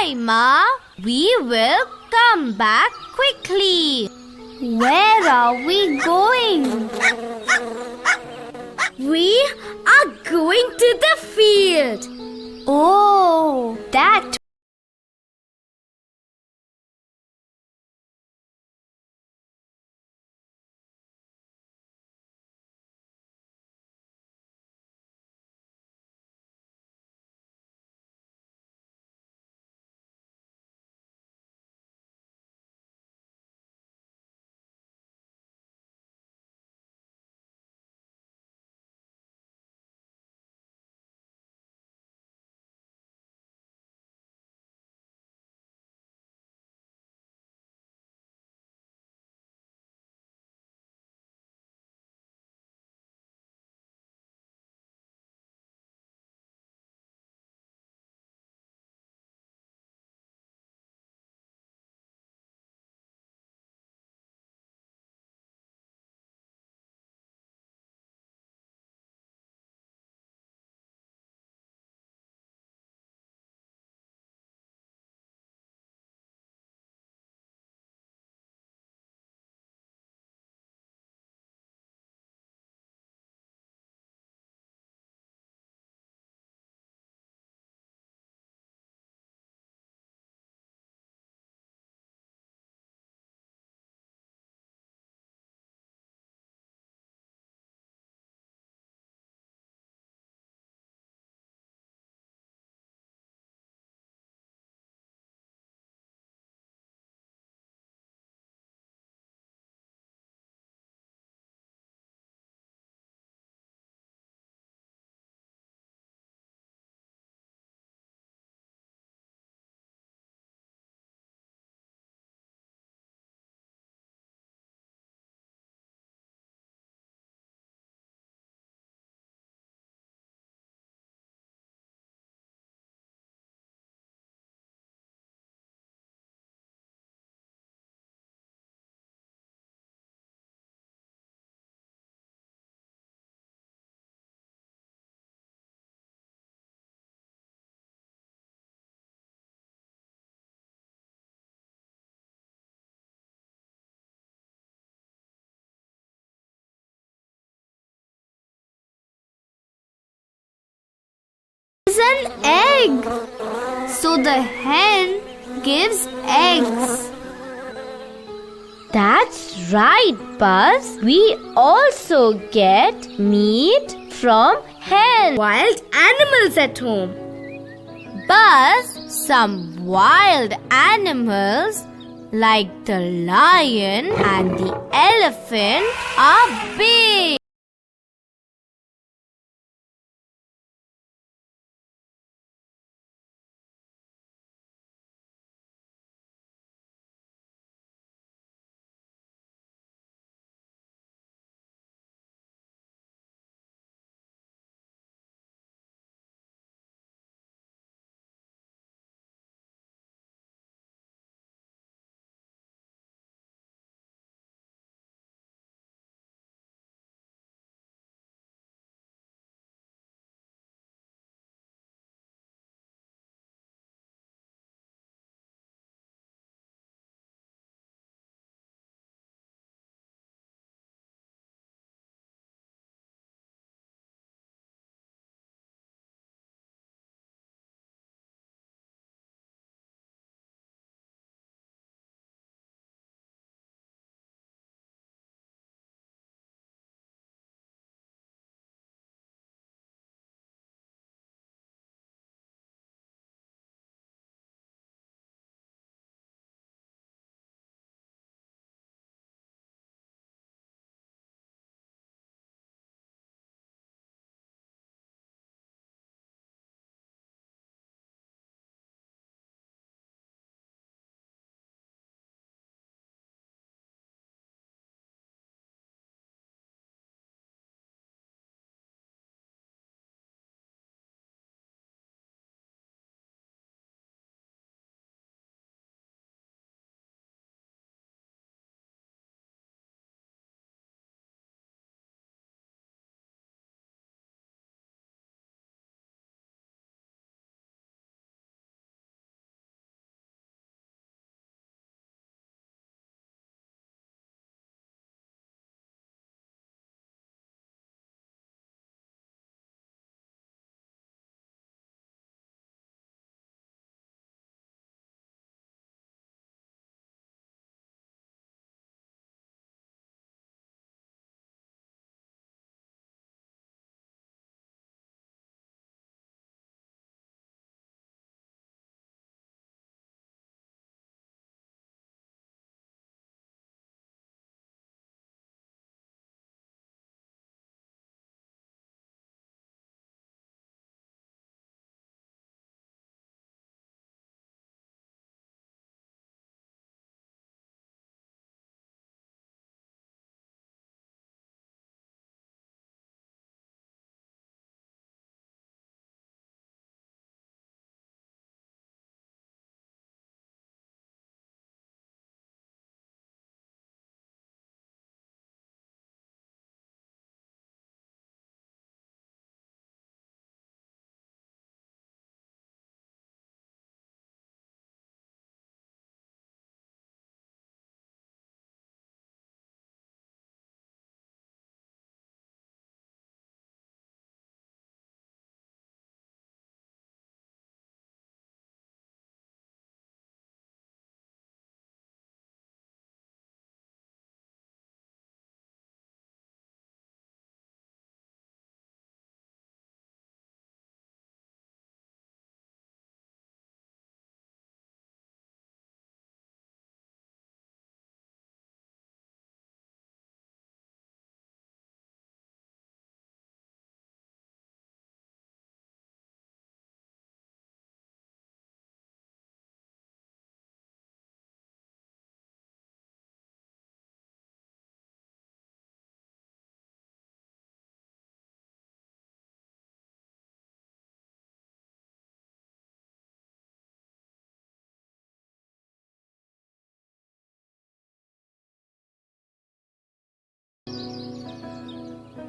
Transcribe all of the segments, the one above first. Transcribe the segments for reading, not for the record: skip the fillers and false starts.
Bye, Ma. We will come back quickly. Where are we going? We are going to the field. Oh, that. Is an egg. So the hen gives eggs. That's right, Buzz. We also get meat from hens. Wild animals at home. Buzz, some wild animals like the lion and the elephant are big.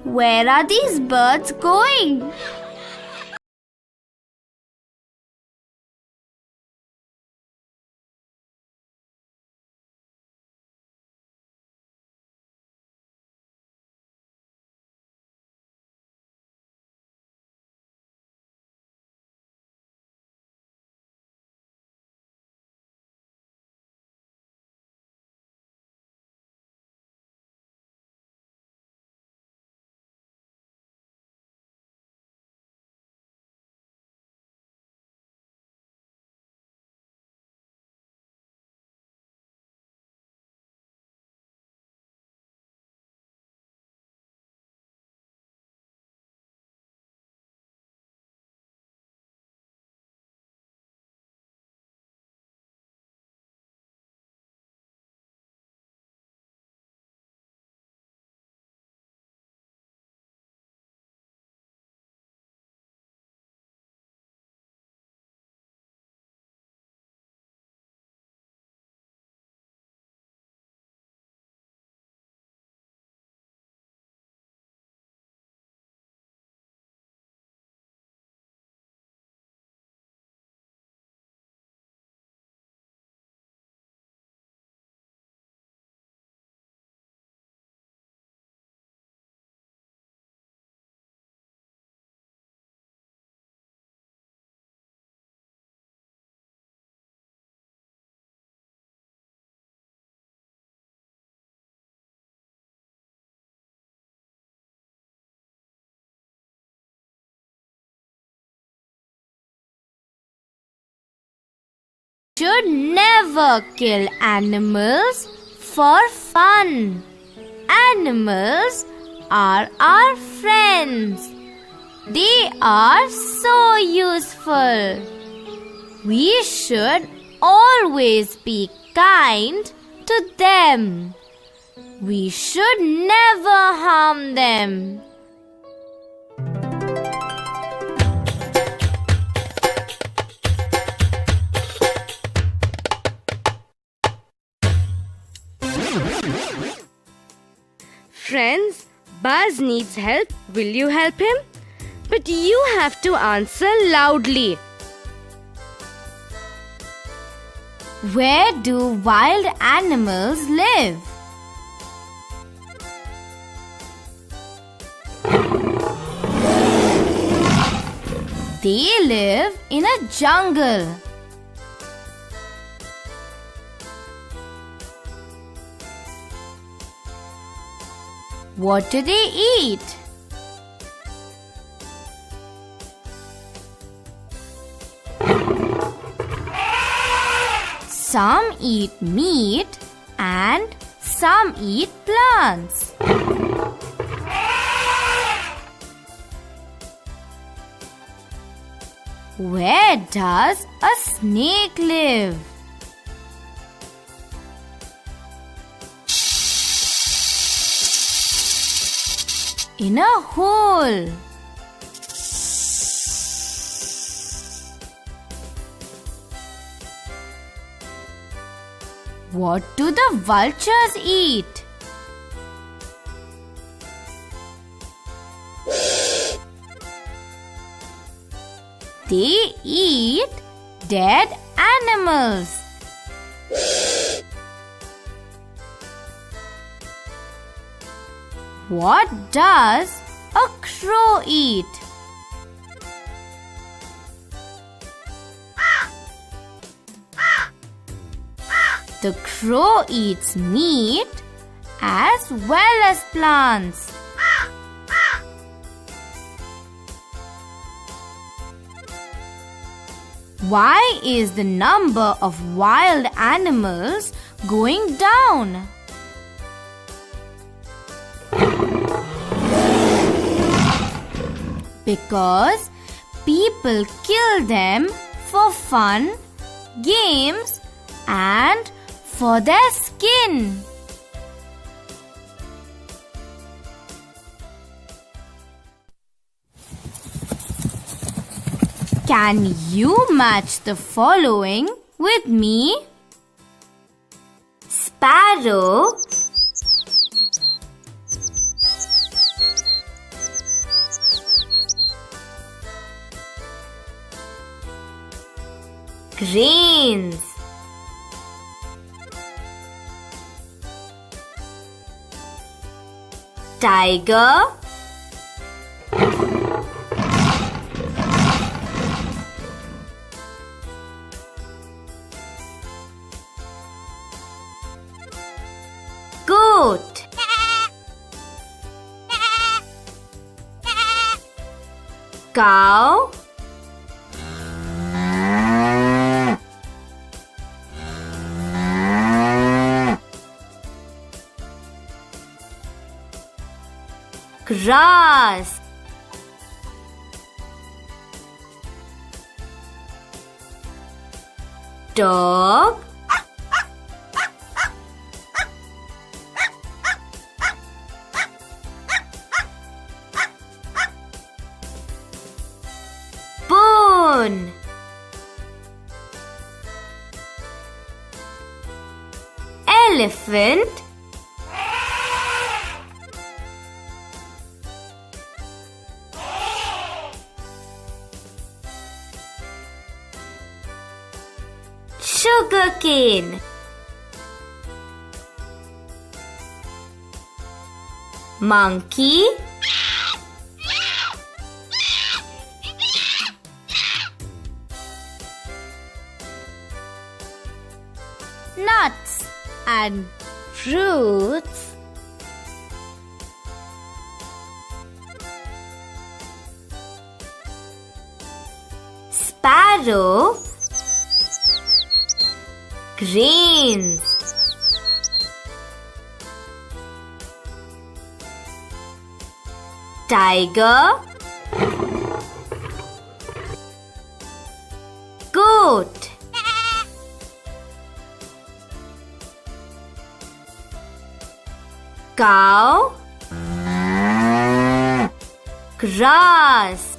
Where are these birds going? Should never kill animals for fun. Animals are our friends. They are so useful. We should always be kind to them. We should never harm them. Friends, Buzz needs help. Will you help him? But you have to answer loudly. Where do wild animals live? They live in a jungle. What do they eat? Some eat meat and some eat plants. Where does a snake live? In a hole. What do the vultures eat? They eat dead animals. What does a crow eat? The crow eats meat as well as plants. Why is the number of wild animals going down? Because people kill them for fun, games, and for their skin. Can you match the following with me? Sparrow, Grains. Tiger. Goat. Cow. Grass. Dog. Spoon. Elephant. Sugarcane. Monkey. Nuts and fruits. Sparrow. Grains. Tiger. Goat. Cow. Grass.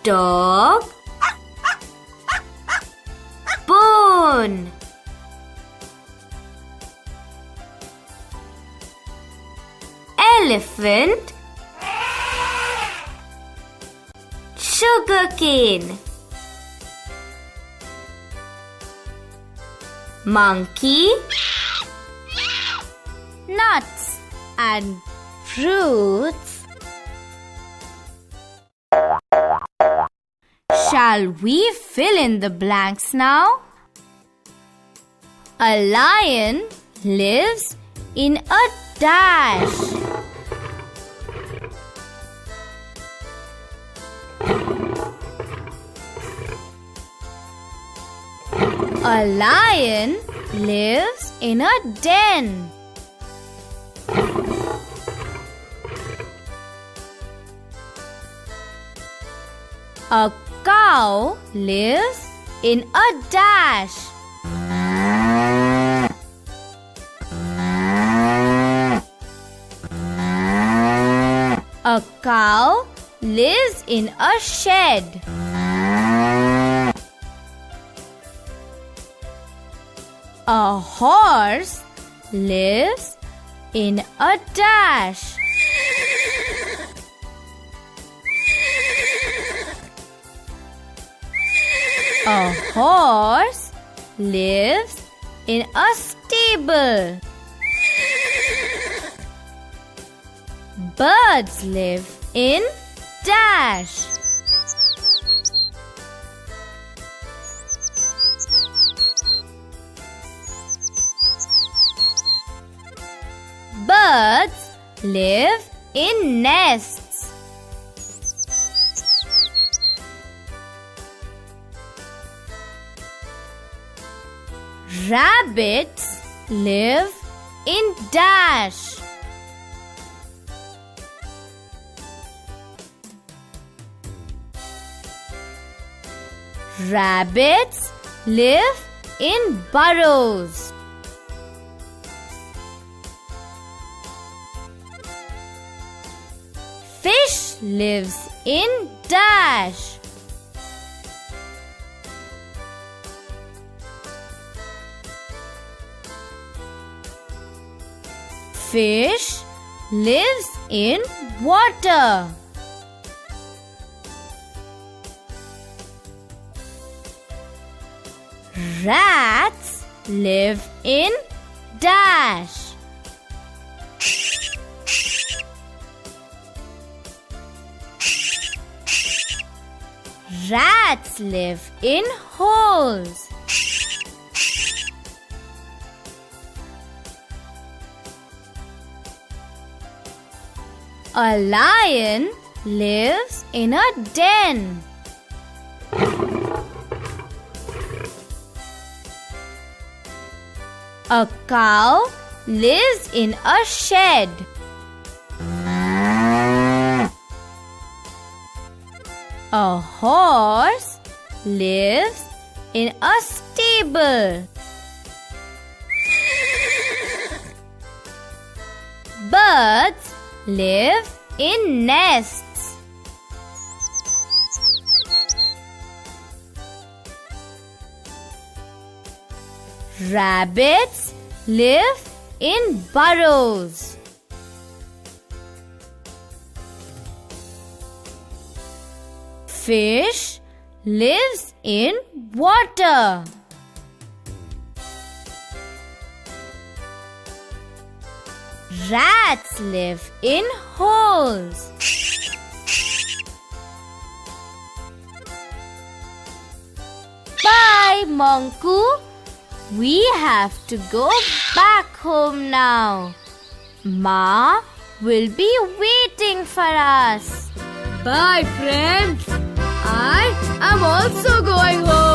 Dog. Spoon. Elephant. Sugarcane. Monkey. Nuts and fruits. Shall we fill in the blanks now? A lion lives in a dash. A lion lives in a den. A cow lives in a dash. A cow lives in a shed. A horse lives in a dash. A horse lives in a stable. Birds live in dash. Birds live in nests. Rabbits live in dash. Rabbits live in burrows. Fish lives in dash. Fish lives in water. Rats live in dash. Rats live in holes. A lion lives in a den. A cow lives in a shed. A horse lives in a stable. Birds live in nests. Rabbits live in burrows. Fish lives in water. Rats live in holes. Bye, Monku. We have to go back home now. Ma will be waiting for us. Bye, friends. I am also going home.